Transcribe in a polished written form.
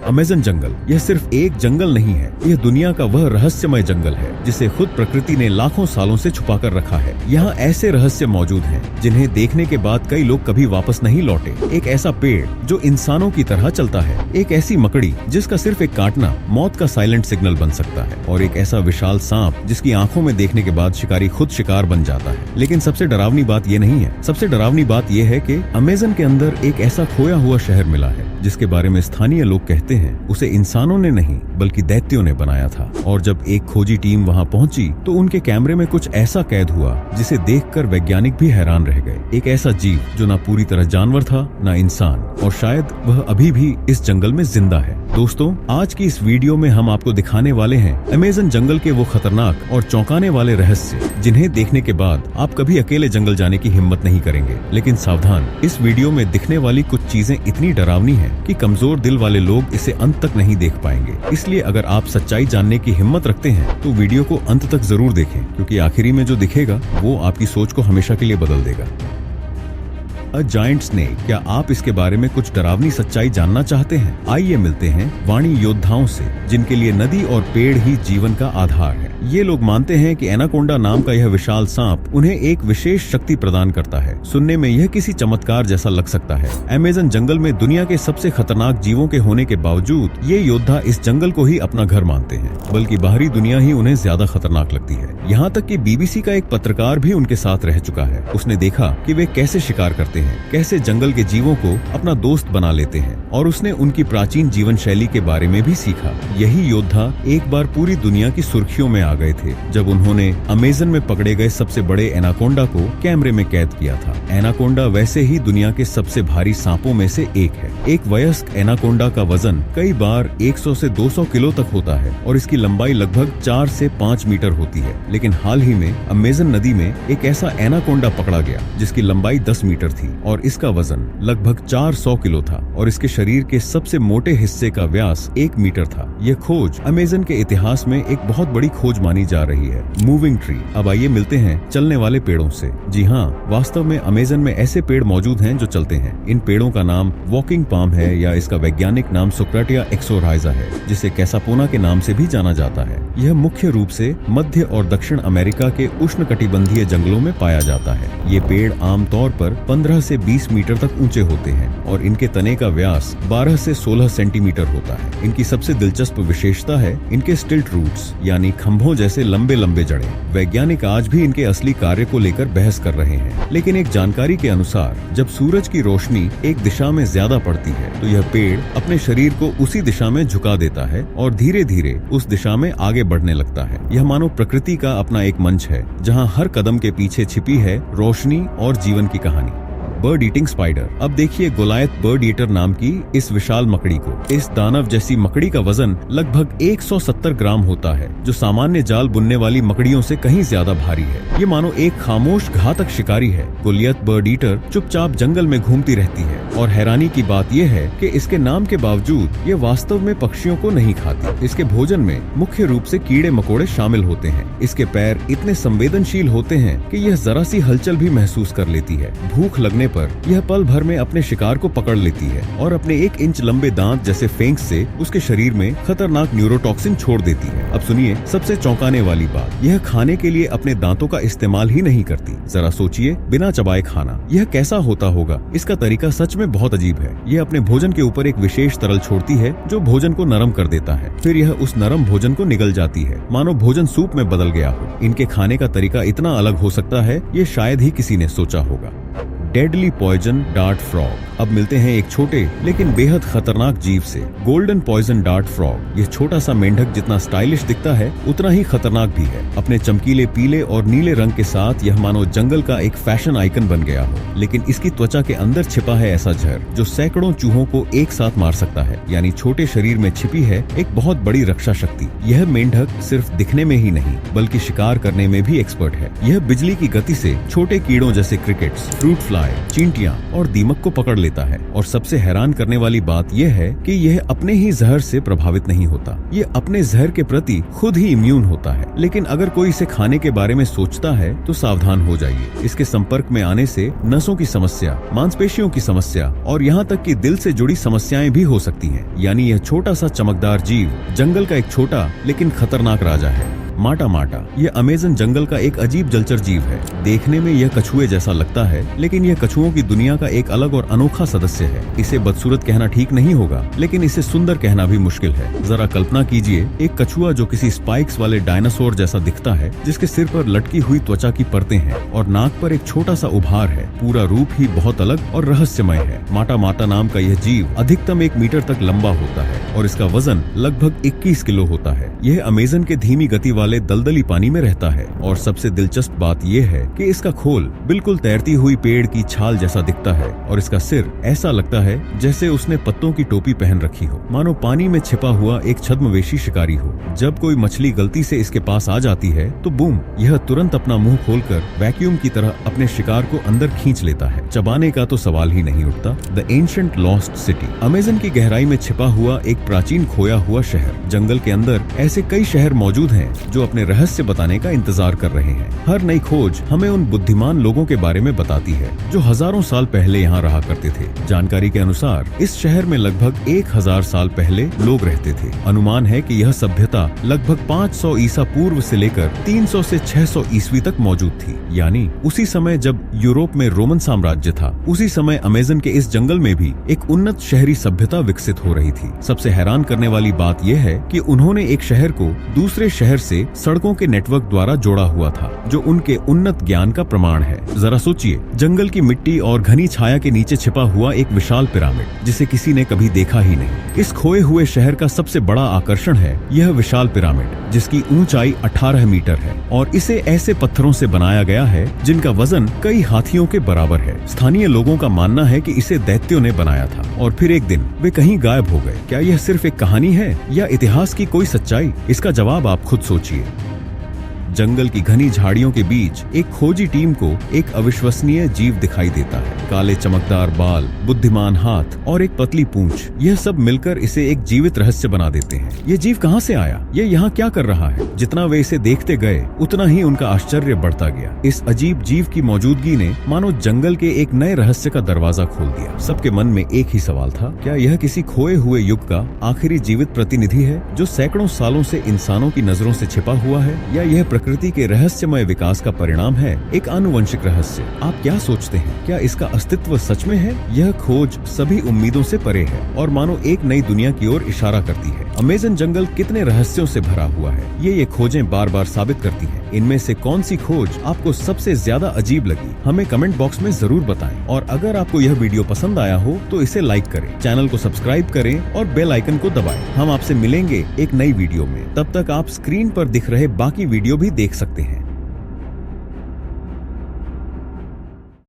Amazon जंगल यह सिर्फ एक जंगल नहीं है, यह दुनिया का वह रहस्यमय जंगल है जिसे खुद प्रकृति ने लाखों सालों से छुपा कर रखा है। यहाँ ऐसे रहस्य मौजूद हैं जिन्हें देखने के बाद कई लोग कभी वापस नहीं लौटे। एक ऐसा पेड़ जो इंसानों की तरह चलता है, एक ऐसी मकड़ी जिसका सिर्फ एक काटना मौत का साइलेंट सिग्नल बन सकता है, और एक ऐसा विशाल सांप जिसकी आंखों में देखने के बाद शिकारी खुद शिकार बन जाता है। लेकिन सबसे डरावनी बात ये नहीं है। सबसे डरावनी बात यह है कि अमेज़न के अंदर एक ऐसा खोया हुआ शहर मिला है जिसके बारे में स्थानीय लोग कहते हैं उसे इंसानों ने नहीं बल्कि दैत्यों ने बनाया था। और जब एक खोजी टीम वहां पहुंची तो उनके कैमरे में कुछ ऐसा कैद हुआ जिसे देखकर वैज्ञानिक भी हैरान रह गए। एक ऐसा जीव जो ना पूरी तरह जानवर था ना इंसान, और शायद वह अभी भी इस जंगल में जिंदा है। दोस्तों, आज की इस वीडियो में हम आपको दिखाने वाले हैं अमेज़न जंगल के वो खतरनाक और चौंकाने वाले रहस्य जिन्हें देखने के बाद आप कभी अकेले जंगल जाने की हिम्मत नहीं करेंगे। लेकिन सावधान, इस वीडियो में दिखने वाली कुछ चीजें इतनी डरावनी हैं कि कमजोर दिल वाले लोग इसे अंत तक नहीं देख पाएंगे। इसलिए अगर आप सच्चाई जानने की हिम्मत रखते हैं तो वीडियो को अंत तक जरूर देखें, क्योंकि आखिरी में जो दिखेगा वो आपकी सोच को हमेशा के लिए बदल देगा। अ जायंट स्नेक, क्या आप इसके बारे में कुछ डरावनी सच्चाई जानना चाहते हैं? आइए मिलते हैं वाणी योद्धाओं से जिनके लिए नदी और पेड़ ही जीवन का आधार है। ये लोग मानते हैं कि एनाकोंडा नाम का यह विशाल सांप उन्हें एक विशेष शक्ति प्रदान करता है। सुनने में यह किसी चमत्कार जैसा लग सकता है। अमेज़न जंगल में दुनिया के सबसे खतरनाक जीवों के होने के बावजूद ये योद्धा इस जंगल को ही अपना घर मानते हैं, बल्कि बाहरी दुनिया ही उन्हें ज्यादा खतरनाक लगती है। यहाँ तक कि बीबीसी का एक पत्रकार भी उनके साथ रह चुका है। उसने देखा कि वे कैसे शिकार करते हैं, कैसे जंगल के जीवों को अपना दोस्त बना लेते हैं, और उसने उनकी प्राचीन जीवन शैली के बारे में भी सीखा। यही योद्धा एक बार पूरी दुनिया की सुर्खियों में आ गए थे जब उन्होंने अमेज़न में पकड़े गए सबसे बड़े एनाकोंडा को कैमरे में कैद किया था। एनाकोंडा वैसे ही दुनिया के सबसे भारी सांपों में से एक है। एक वयस्क एनाकोंडा का वजन कई बार 100 से 200 किलो तक होता है और इसकी लंबाई लगभग 4 से 5 मीटर होती है। लेकिन हाल ही में अमेज़न नदी में एक ऐसा एनाकोंडा पकड़ा गया जिसकी लंबाई 10 मीटर थी और इसका वजन लगभग 400 किलो था, और इसके शरीर के सबसे मोटे हिस्से का व्यास 1 मीटर था। यह खोज अमेज़न के इतिहास में एक बहुत बड़ी खोज मानी जा रही है। Moving tree. अब आइए मिलते हैं चलने वाले पेड़ों से। जी हाँ, वास्तव में अमेज़न में ऐसे पेड़ मौजूद हैं जो चलते हैं। इन पेड़ों का नाम वॉकिंग पाम है, या इसका वैज्ञानिक नाम सोक्राटिया एक्सोराइजा है, जिसे कैसापोना के नाम से भी जाना जाता है। यह मुख्य रूप से मध्य और दक्षिण अमेरिका के उष्णकटिबंधीय जंगलों में पाया जाता है। ये पेड़ आमतौर पर 15 से 20 मीटर तक ऊंचे होते हैं और इनके तने का व्यास 12 से 16 सेंटीमीटर होता है। इनकी सबसे दिलचस्प विशेषता है इनके स्टिल्ट रूट्स, यानी खंभों जैसे लंबे लंबे जड़ें। वैज्ञानिक आज भी इनके असली कार्य को लेकर बहस कर रहे हैं, लेकिन एक जानकारी के अनुसार जब सूरज की रोशनी एक दिशा में ज्यादा पड़ती है तो यह पेड़ अपने शरीर को उसी दिशा में झुका देता है और धीरे धीरे उस दिशा में आगे बढ़ने लगता है। यह मानो प्रकृति का अपना एक मंच है जहाँ हर कदम के पीछे छिपी है रोशनी और जीवन की कहानी। Bird eating spider. अब देखिए गोलायत बर्ड ईटर नाम की इस विशाल मकड़ी को। इस दानव जैसी मकड़ी का वजन लगभग 170 ग्राम होता है, जो सामान्य जाल बुनने वाली मकड़ियों से कहीं ज्यादा भारी है। ये मानो एक खामोश घातक शिकारी है। गोलियत बर्ड ईटर चुपचाप जंगल में घूमती रहती है, और हैरानी की बात यह है कि इसके नाम के बावजूद ये वास्तव में पक्षियों को नहीं खाती। इसके भोजन में मुख्य रूप से कीड़े मकोड़े शामिल होते हैं। इसके पैर इतने संवेदनशील होते हैं कि यह जरा सी हलचल भी महसूस कर लेती है। भूख लगने पर यह पल भर में अपने शिकार को पकड़ लेती है और अपने 1 इंच लंबे दांत जैसे फेंक से उसके शरीर में खतरनाक न्यूरोटॉक्सिन छोड़ देती है। अब सुनिए सबसे चौंकाने वाली बात, यह खाने के लिए अपने दांतों का इस्तेमाल ही नहीं करती। जरा सोचिए, बिना चबाए खाना, यह कैसा होता होगा? इसका तरीका सच में बहुत अजीब है। यह अपने भोजन के ऊपर एक विशेष तरल छोड़ती है जो भोजन को नरम कर देता है। फिर यह उस नरम भोजन को निगल जाती है, मानो भोजन सूप में बदल गया हो। इनके खाने का तरीका इतना अलग हो सकता है, ये शायद ही किसी ने सोचा होगा। Deadly poison dart frog. अब मिलते हैं एक छोटे लेकिन बेहद खतरनाक जीव से, गोल्डन पॉइजन डार्ट फ्रॉग। यह छोटा सा मेंढक जितना स्टाइलिश दिखता है उतना ही खतरनाक भी है। अपने चमकीले पीले और नीले रंग के साथ यह मानो जंगल का एक फैशन आइकन बन गया हो। लेकिन इसकी त्वचा के अंदर छिपा है ऐसा जहर जो सैकड़ों चूहों को एक साथ मार सकता है। यानी छोटे शरीर में छिपी है एक बहुत बड़ी रक्षा शक्ति। यह मेंढक सिर्फ दिखने में ही नहीं बल्कि शिकार करने में भी एक्सपर्ट है। यह बिजली की गति से छोटे कीड़ों जैसे क्रिकेट्स, फ्रूट फ्लाई मकड़ाए, चींटियां और दीमक को पकड़ लेता है। और सबसे हैरान करने वाली बात यह है कि यह अपने ही जहर से प्रभावित नहीं होता, ये अपने जहर के प्रति खुद ही इम्यून होता है। लेकिन अगर कोई इसे खाने के बारे में सोचता है तो सावधान हो जाइए। इसके संपर्क में आने से नसों की समस्या, मांसपेशियों की समस्या और यहाँ तक कि दिल से जुड़ी समस्याएं भी हो सकती हैं। यानी यह छोटा सा चमकदार जीव जंगल का एक छोटा लेकिन खतरनाक राजा है। माटा माटा यह अमेज़न जंगल का एक अजीब जलचर जीव है। देखने में यह कछुए जैसा लगता है, लेकिन यह कछुओं की दुनिया का एक अलग और अनोखा सदस्य है। इसे बदसूरत कहना ठीक नहीं होगा, लेकिन इसे सुंदर कहना भी मुश्किल है। जरा कल्पना कीजिए, एक कछुआ जो किसी स्पाइक्स वाले डायनासोर जैसा दिखता है, जिसके सिर पर लटकी हुई त्वचा की परतें हैं और नाक पर एक छोटा सा उभार है। पूरा रूप ही बहुत अलग और रहस्यमय है। माटा माटा नाम का यह जीव अधिकतम 1 मीटर तक लंबा होता है और इसका वजन लगभग 21 किलो होता है। यह अमेज़न के धीमी गति वाले दलदली पानी में रहता है। और सबसे दिलचस्प बात यह है कि इसका खोल बिल्कुल तैरती हुई पेड़ की छाल जैसा दिखता है और इसका सिर ऐसा लगता है जैसे उसने पत्तों की टोपी पहन रखी हो, मानो पानी में छिपा हुआ एक छद्मवेशी शिकारी हो। जब कोई मछली गलती से इसके पास आ जाती है तो बूम, यह तुरंत अपना मुंह खोलकर वैक्यूम की तरह अपने शिकार को अंदर खींच लेता है। चबाने का तो सवाल ही नहीं उठता। The ancient lost city, Amazon की गहराई में छिपा हुआ एक प्राचीन खोया हुआ शहर। जंगल के अंदर ऐसे कई शहर मौजूद हैं जो अपने रहस्य बताने का इंतजार कर रहे हैं। हर नई खोज हमें उन बुद्धिमान लोगों के बारे में बताती है जो हजारों साल पहले यहाँ रहा करते थे। जानकारी के अनुसार इस शहर में लगभग 1000 साल पहले लोग रहते थे। अनुमान है कि यह सभ्यता लगभग 500 ईसा पूर्व से लेकर 300 से 600 ईस्वी तक मौजूद थी। यानी उसी समय जब यूरोप में रोमन साम्राज्य था, उसी समय अमेज़न के इस जंगल में भी एक उन्नत शहरी सभ्यता विकसित हो रही थी। सबसे हैरान करने वाली बात यह है कि उन्होंने एक शहर को दूसरे शहर से सड़कों के नेटवर्क द्वारा जोड़ा हुआ था, जो उनके उन्नत ज्ञान का प्रमाण है। जरा सोचिए, जंगल की मिट्टी और घनी छाया के नीचे छिपा हुआ एक विशाल पिरामिड जिसे किसी ने कभी देखा ही नहीं। इस खोए हुए शहर का सबसे बड़ा आकर्षण है यह विशाल पिरामिड, जिसकी ऊंचाई 18 मीटर है और इसे ऐसे पत्थरों से बनाया गया है जिनका वजन कई हाथियों के बराबर है। स्थानीय लोगों का मानना है कि इसे दैत्यों ने बनाया था और फिर एक दिन वे कहीं गायब हो गए। क्या यह सिर्फ एक कहानी है या इतिहास की कोई सच्चाई? इसका जवाब आप खुद सोचिए। जंगल की घनी झाड़ियों के बीच एक खोजी टीम को एक अविश्वसनीय जीव दिखाई देता है। काले चमकदार बाल, बुद्धिमान हाथ और एक पतली पूंछ, यह सब मिलकर इसे एक जीवित रहस्य बना देते हैं। ये जीव कहां से आया? ये यहाँ क्या कर रहा है? जितना वे इसे देखते गए उतना ही उनका आश्चर्य बढ़ता गया। इस अजीब जीव की मौजूदगी ने मानो जंगल के एक नए रहस्य का दरवाजा खोल दिया। सबके मन में एक ही सवाल था, क्या यह किसी खोए हुए युग का आखिरी जीवित प्रतिनिधि है जो सैकड़ों सालों से इंसानों की नजरों से छिपा हुआ है, या यह प्रकृति के रहस्यमय विकास का परिणाम है, एक आनुवंशिक रहस्य? आप क्या सोचते हैं? क्या इसका अस्तित्व सच में है? यह खोज सभी उम्मीदों से परे है और मानो एक नई दुनिया की ओर इशारा करती है। अमेज़न जंगल कितने रहस्यों से भरा हुआ है, ये खोजें बार बार साबित करती हैं। इनमें से कौन सी खोज आपको सबसे ज्यादा अजीब लगी, हमें कमेंट बॉक्स में जरूर बताएं। और अगर आपको यह वीडियो पसंद आया हो तो इसे लाइक करें, चैनल को सब्सक्राइब करें और बेल आइकन को दबाएं। हम आपसे मिलेंगे एक नई वीडियो में। तब तक आप स्क्रीन पर दिख रहे बाकी वीडियो भी देख सकते हैं।